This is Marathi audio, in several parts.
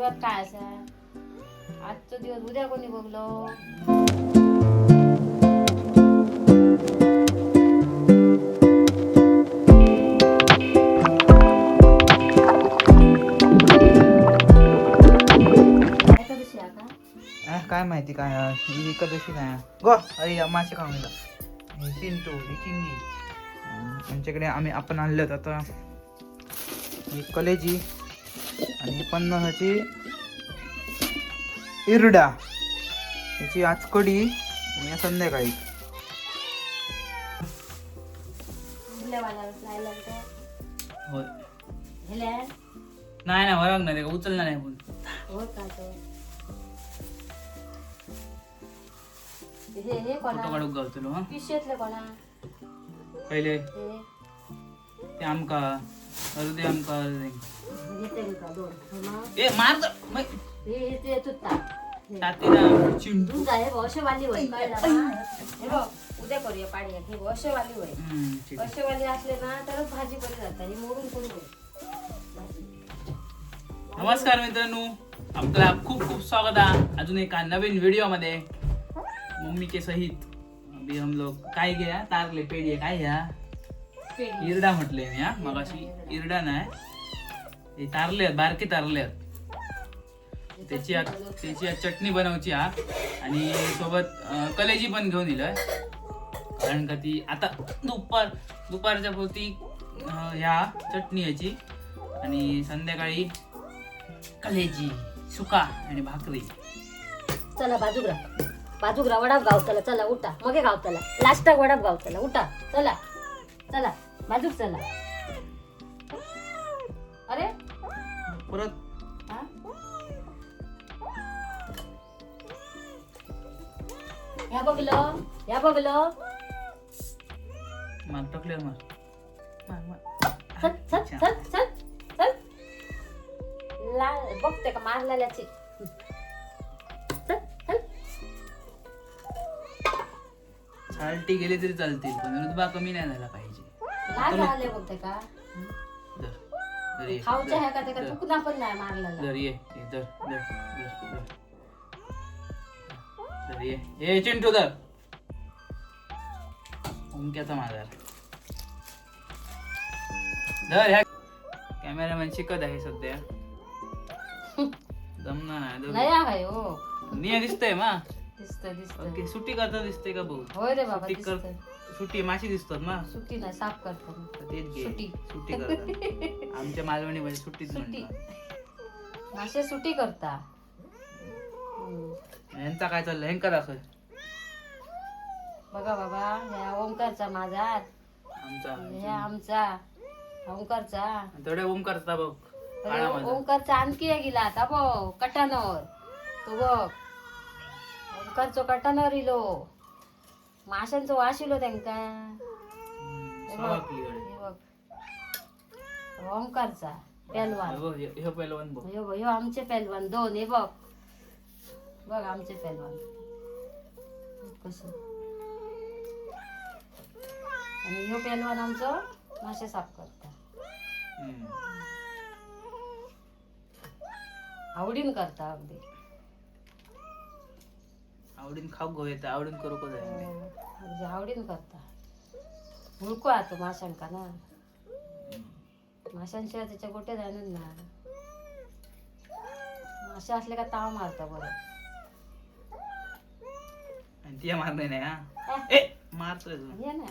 जीवात काय असा आजचा दिवस उद्या कोणी बघलो. एकादशी आहे का? काय माहिती काय ही एकादशी नाही गो. अरे या मासे खाऊन गेला ही चिंटू ही चिंगी. आमच्याकडे आपण आणल्यात आता ही कलेजी आणि पन्नासाची इरडा याची आज कढी आणि या संध्याकाळी. होय नाही ना वरग नाही उचलणार नाही पण हे कोणा फोटो काढूक गावतलो हा पिशेतले कोणा पहिले हे ते आमका अर्धे आमका अर्धे घेते का दोन ए मार हे ते तुत्ता तातीला चिंटू तुझा हे वशवाली होय कळला ना. हे बघ उद्या करूया पाणी हे वशवाली होय. वशवाली असले ना तरच भाजी बरी जातात. ही मोडून करू नमस्कार मित्रांनो, आपला खूप खूप स्वागत आहे अजून एका नवीन व्हिडिओ मध्ये. मम्मी के सहित अभी हम लोग काय घ्या तारले पेढी काय घ्या इरडा म्हटले मी हा मगाशी इरडा नाही हे तारले बारके तारले त्याची आज चटणी बनवायची हा आणि सोबत कलेजी पण घेऊन दिलंय कारण का ती आता दुपारच्या पुरती ह्या चटणी याची आणि संध्याकाळी कलेजी सुका आणि भाकरी. चला बाजूग्रा वडाप गावतला चला उठा मगे गावतला लास्ट वडाप गावतला उठा चला चला बाजूक चला. अरे परत ह्या बघलं मार टाकल्यावर मार चल चल चल चल चल बघते का मारलेल्याची चल चल साल्टी गेली तरी चालतील पण रुतबा कमी नाही झाला पाहिजे. काय झाले बघते का धर धर ये खाऊच्या ह्या का ते का चुकना पण नाही मारलेला. धर ये धर धर धर धर ये चिंटू धर उमक्याचा माझा धर ह्या कॅमेरामॅन शिकत आहे सध्या जमणार नाही नाही आहे हो निया दिसतंय मा दिसतंय ओके सुट्टी करता दिसते का भाऊ होय रे बाबा सुट्टी दिसतंय. सुट्टी माशी दिसतात ना सुट्टी नाही साफ करतात तेच घे सुट्टी. सुट्टी करतात आमच्या मालवणी म्हणजे सुट्टीच सुट्टी. म्हणतात. मासे सुट्टी करता. यांचा काय चाललं हेंका दाखल बघा बाबा ह्या ओंकारचा माझा आमचा ह्या आमचा ओंकारचा थोडे ओम करता बघ काळा माझा ओंकारचा आणखी एक गेला आता बघ कटानवर तो बघ ओंकारचो कटानवर इलो माशांचो वास इलो त्यांका. हे सवा बघ clear आहे. हे बघ ओंकारचा पेलवान हो, ह्यो पहिलवान बघ ह्यो आमचे पेलवान दोन हे बघ बघ आमचे पेलवान कसं आणि ह्यो पेलवान आमचं मासे साफ करता आवडीन करता अगदी आवडीन खाऊ गो येतं आवडीन करू का जाय अगदी आवडीन करता. हुळको आता माशांका ना माशांशिवाय त्याच्या गोटे जाणार ना मासे असले का ताव मारता बरं आणि ती मारणे नाही हा ए मारतोय तू. हे ना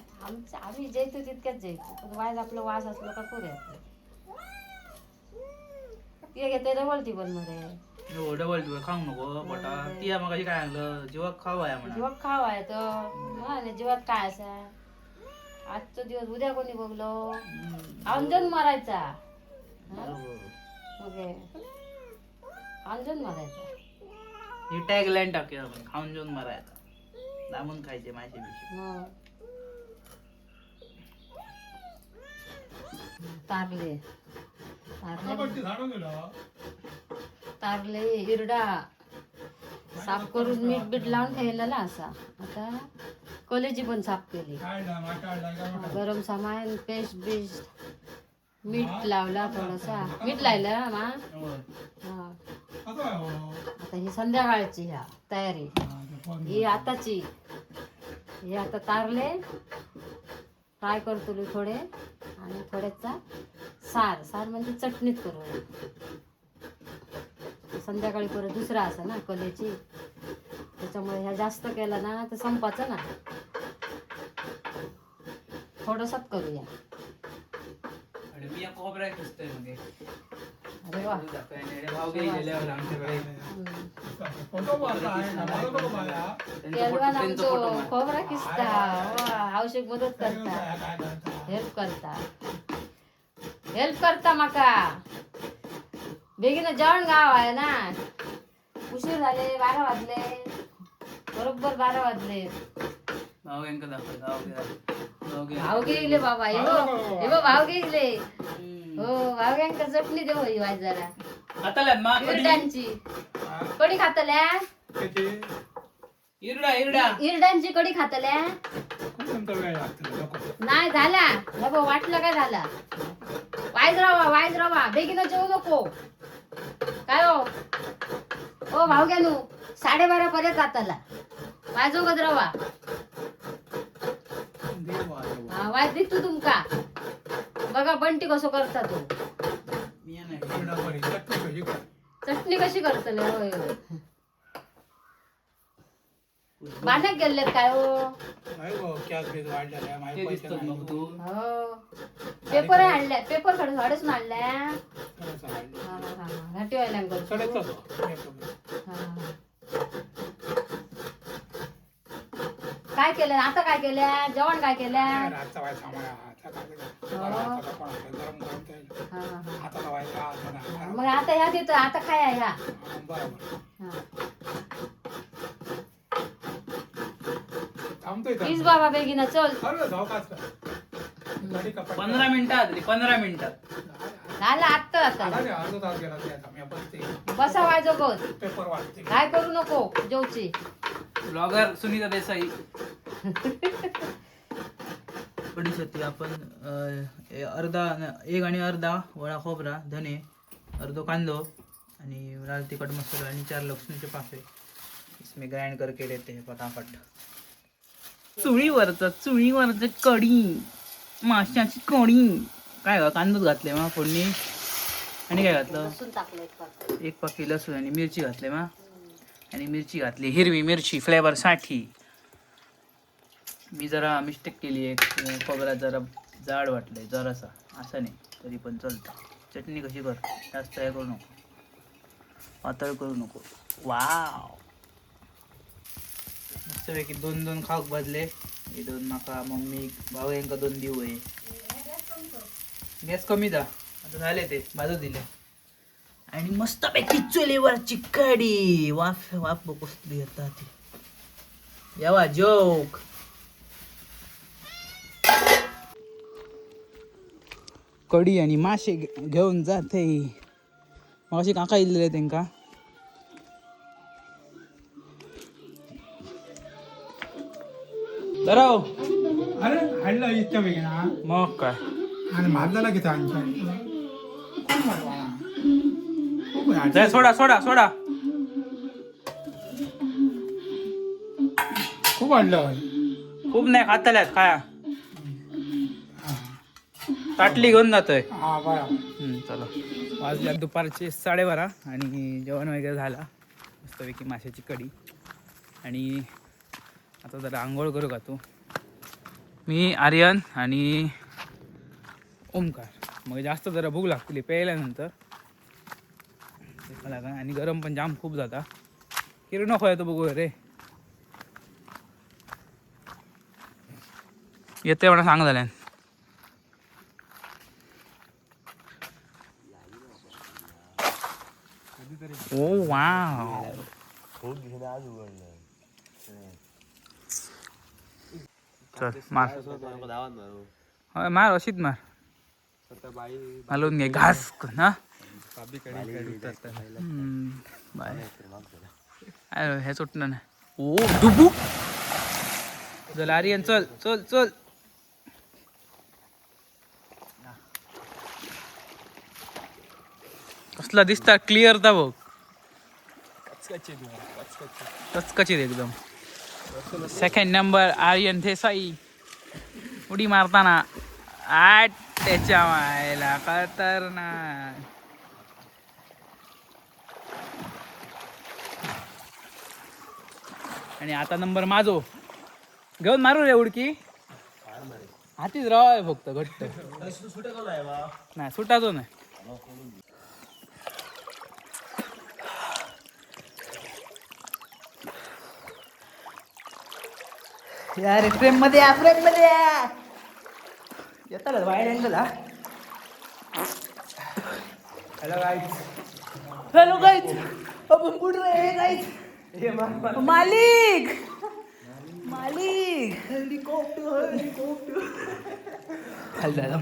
आम्ही जेतो तितक्याच जेतो पण वाज आपलं वास असलं का पुरे ते घेते डबलती पण मध्ये डबल खाऊ नको पोटा ती मग काय आणलं जेव्हा खाऊ आहे म्हणा जीवात खाव आहे तर जीवात काय असा आजचा दिवस उद्या कोणी बघलो अंजन मारायचा मग अंजन मारायचा. ही टॅग लाईन टाकूया आपण खाऊन जेवून मारायचा दामून खायचे मासे बिशे तारले तारले हिरडा साफ करून मीठ बीठ लावून ठेवलेला असा. आता कलेजी पण साफ केली गरम सामान पेस्ट बिस्ट मीठ लावला थोडासा. मीठ लावलं मा. हा. आता ही संध्याकाळची ह्या तयारी. ही आताची. हे आता तारले फ्राय करतो थोडे आणि थोड्याचा सार म्हणजे चटणीत करू. संध्याकाळी परत दुसरा असा ना कलेची, त्याच्यामुळे ह्या जास्त केला ना तर संपाचं ना. थोडंसंच करूया. मी खोबरा किसतोय म्हणजे अरे वा. केलवान आमचो खोबरा किसता. आवश्यक मदत करता, हेल्प करता माका. बेगीन जेवण गाव आहे ना. उशीर झाले, 12 वाजले, बरोबर 12 वाजले. भाव गेले बाबा. हे बघ भाव गेले. हो भावग्यांका चटणी देऊ वाज जरा. इरडांची कढी खातल्या. इरडांची कढी खातल्या. नाही झाला बाबा. वाटलं काय झाला. वायज रावा बेगीन जेवू नको काय हो. ओ भावग्यानू 12:30 पर्यंत आताला वाजो गद रवा. वाज दिसतो तुमका. बघा बंटी कसो करता तो. चटणी कशी करतले. होय बांधक गेलेत काय हो. पेपर आणल्या. पेपर कडे झाडच आणल्या. घाटी व्हायला काय केलं आता. काय केल्या जेवण काय केल्या. मग आता ह्या देतो. आता काय ह्या. प्लीज बाबा बेगीना चल. 15 मिनिटात 15 मिनिटात झालं आत्ता. बसा वाजो गोद. काय करू नको जेवची. ब्लॉगर सुनीता देसाई. कढीसाठी आपण अर्धा 1 आणि अर्धा वळा खोबरा, धने, अर्धो कांदो आणि लाल तिखट मसाला आणि 4 लसूणचे पाकळे इसमें ग्राइंड करके लेते हैं फटाफट. चुळीवरच कढी, माशाची कढी. काय कांदोच घातले मग फोडणी आणि काय घातलं. 1 पाकी लसूण आणि मिरची घातले मग. आणि मिरची घातली हिरवी मिरची फ्लेवर साठी. मी जरा मिस्टेक केली आहे. खोबरा जरा जाड वाटलंय जरासा. असं नाही तरी पण चालतं. चटणी कशी कर. जास्त हे करू नको, पातळ करू नको. वाव मस्तपैकी 2 खाऊक भाजले. हे 2 माका मम्मी भाऊ यांका 2 देऊ आहे. गॅस कमी दा. आता झाले ते भाजू दिले. आणि मस्तपैकी चुलीवरची कढी. वाफ वाफ कसली येतात. यावा जोक. कढी आणि मासे घेऊन जाते. मग अशी काका इल्ले त्यांका. दराव अरे हल्ला इतक्या पैकी ना. मग काय आणि भाजला किती आणखी. जाय सोडा. खूप आणलं. खूप नाही खातल्यात खाया. ताटली घेऊन जातोय. हा बरं. चला वाजल्या दुपारचे 12:30 आणि जेवण वगैरे झाला. मस्तपैकी माशाची कढी. आणि आता जरा आंघोळ करू का तू. मी आर्यन आणि ओमकार. मग जास्त जरा भूक लागली प्यायल्यानंतर. आणि गरम पण जाम खूप जाता. किरण नको येतो बघू रे. येते म्हणा सांग झाल्या. ओ वाव. चल मार. होय मार अशीच मार. घालून घे घास ना. हे सुटणार नाही. ओ डुबू. चल आर्यन चल. कसला दिसता क्लिअर ता बघ कचकचित एकदम. सेकंड नंबर आर्यन देसाई उडी मारताना आठ त्याच्या मायला खतरनाक. आणि आता नंबर माझो घेऊन मारू रे उडकी. हातीच राहाय फक्त घट्ट नाही सुटायचो नाही. यार फ्रेम मध्ये येता वाईड अँगल हा. हॅलो गाईज आपण कुठे रे गाईज. मालिक हेलिकॉप्टर खाली जायला.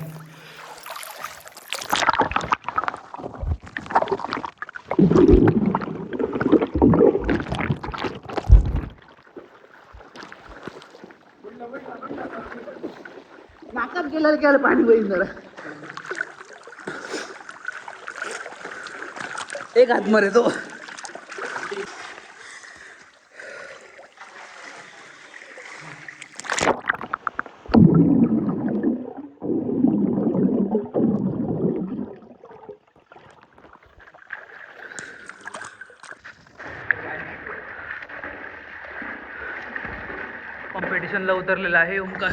नाकात गेलं पाणी बहीण जरा एक हात मरे तो. कॉम्पिटिशनला उतरलेला आहे ओमकार.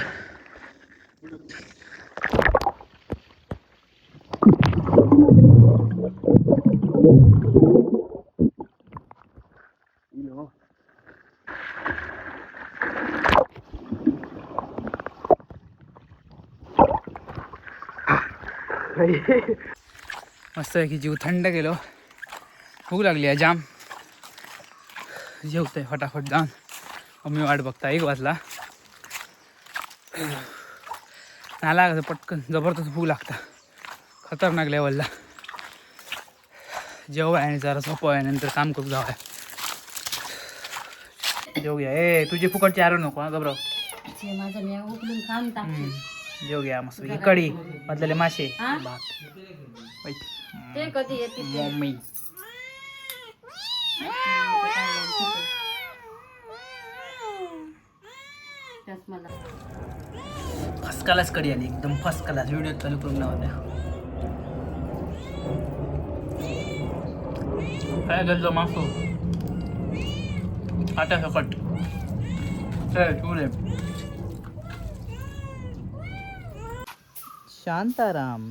मस्त आहे की जीव थंड गेलो. भूक लागली आहे जाम. जेवतंय फटाफट जाऊन. मम्मी वाट बघता 1 वाजला. नाला पटकन जबरदस्त भूक लागता खतरनाक लेवलला. जेव्हा आणि जरा झोपाय नंतर काम करू जावं. जेवूया. तुझी फुकटची आरो नको हा घबराव. माझं मी उकलून खाऊन टाकते. जेवूया मस्त कढी मधले मासे हा? भात. ते कधी येते ते. मम्मी त्यात मला फर्स्ट क्लास कढी आली एकदम फर्स्ट क्लास. व्हिडिओ चालू करून लावत्या. काय गल्लो मासो आटा सकट चुरे. शांताराम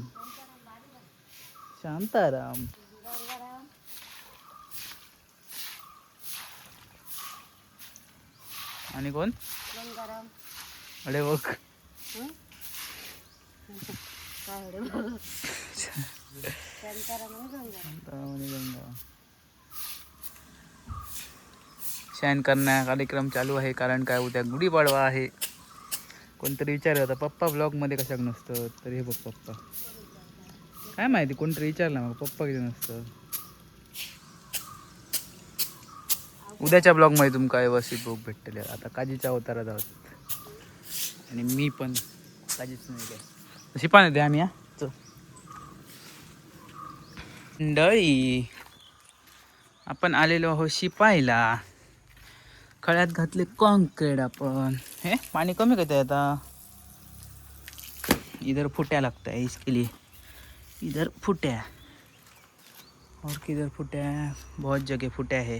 शांताराम आणि कोण अरे बघ शाईन करण्या कार्यक्रम चालू आहे. कारण काय उद्या गुढीपाडवा आहे. कोणतरी विचारलं होतं पप्पा ब्लॉगमध्ये कशाक नसतं. तर हे बघ पप्पा काय माहिती कोणतरी विचारलं मग पप्पा किती नसतं. उद्याच्या ब्लॉगमध्ये तुमका व्यवस्थित बुक भेटले. आता काजीच्या अवतारात आहोत आणि मी पण काजीच नाही काय शिपाने द्या आम्ही. मंडळी आपण आलेलो आहोत शिपायला. खळ्यात घातले कॉन्क्रीट आपण. हे पाणी कमी करते आता. इधर फुट्या लगता है इसके लिए. इधर फुट्या और किधर फुट्या. बहुत जगह फुट्या है.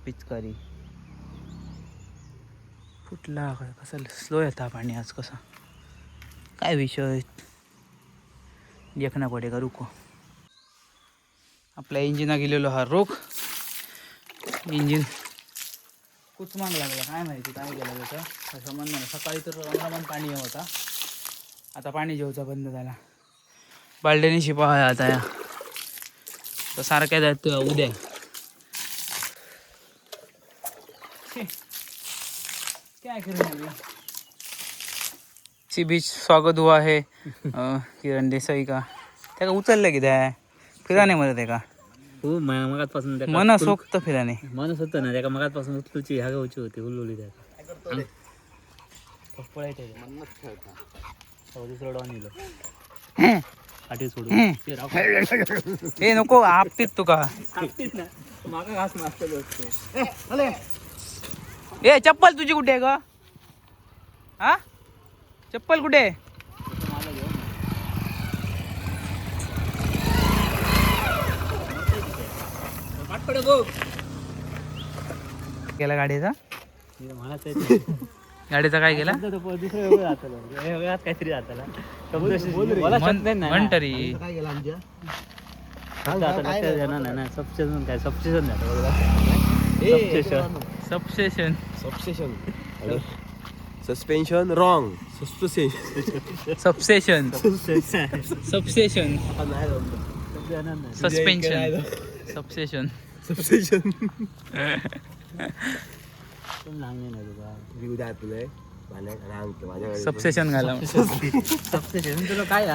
पिचकारी फुटला कसं स्लो येता पाणी आज. कसा काय विषय देखना पडेगा रुको. आपल्या इंजिना गेलेलो हा रोग. इंजिन कुचमांग लागला काय माहिती काय गेलं त्याचं संबंध नाही. सकाळी तर रमरामन पाणी होता. आता पाणी जेवचा बंद झाला. बाल्डेनी शिपा आहे आता या तर सारख्या जात उद्या. क्या करेंगे. सी बीच स्वागत हुआ है किरण देसाई का. त्या उचललं की त्या फिराने मध्ये ते का हो मगातपासून मन सोक्त फिराने मनच होतं ना. त्या मगातपासून उचलूची हागावची होती उलवली त्या दुसरं डॉन येलो. काठी सोडून ते राव. हे नको आपटीत तुका. कापतीत ना मागा घास मारतलो असतो. ए चप्पल तुझी कुठे आहे ग? हा चप्पल कुठे आहे? गेला गाडीचा गाडीचा काय गेला? दुसरं वेगळं जातलं वेगळ्यात काहीतरी जातला मला शब्द नाही म्हण तरी सबस्टेशन काय substation substation suspension wrong substation substation suspension substation substation घाला सबस्टेशन तुला काय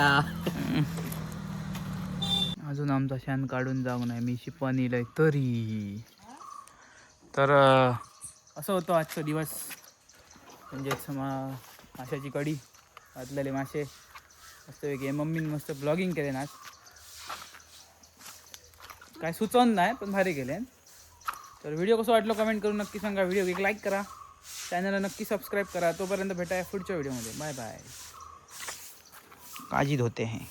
अजून आमचा शान काढून जाऊ नाही मी शिपानी लय तरी तर असं होतं आजचा दिवस म्हणजेच माशाची कढी वाजलेले मासे मस्तपैकी मम्मीने मस्त ब्लॉगिंग केले ना काय सुचवून नाही पण भारी केले तर व्हिडिओ कसं वाटलं कमेंट करून नक्की सांगा व्हिडिओ एक लाईक करा चॅनलला नक्की सबस्क्राईब करा तोपर्यंत भेटाय पुढच्या व्हिडिओमध्ये बाय बाय काळजी धोते हैं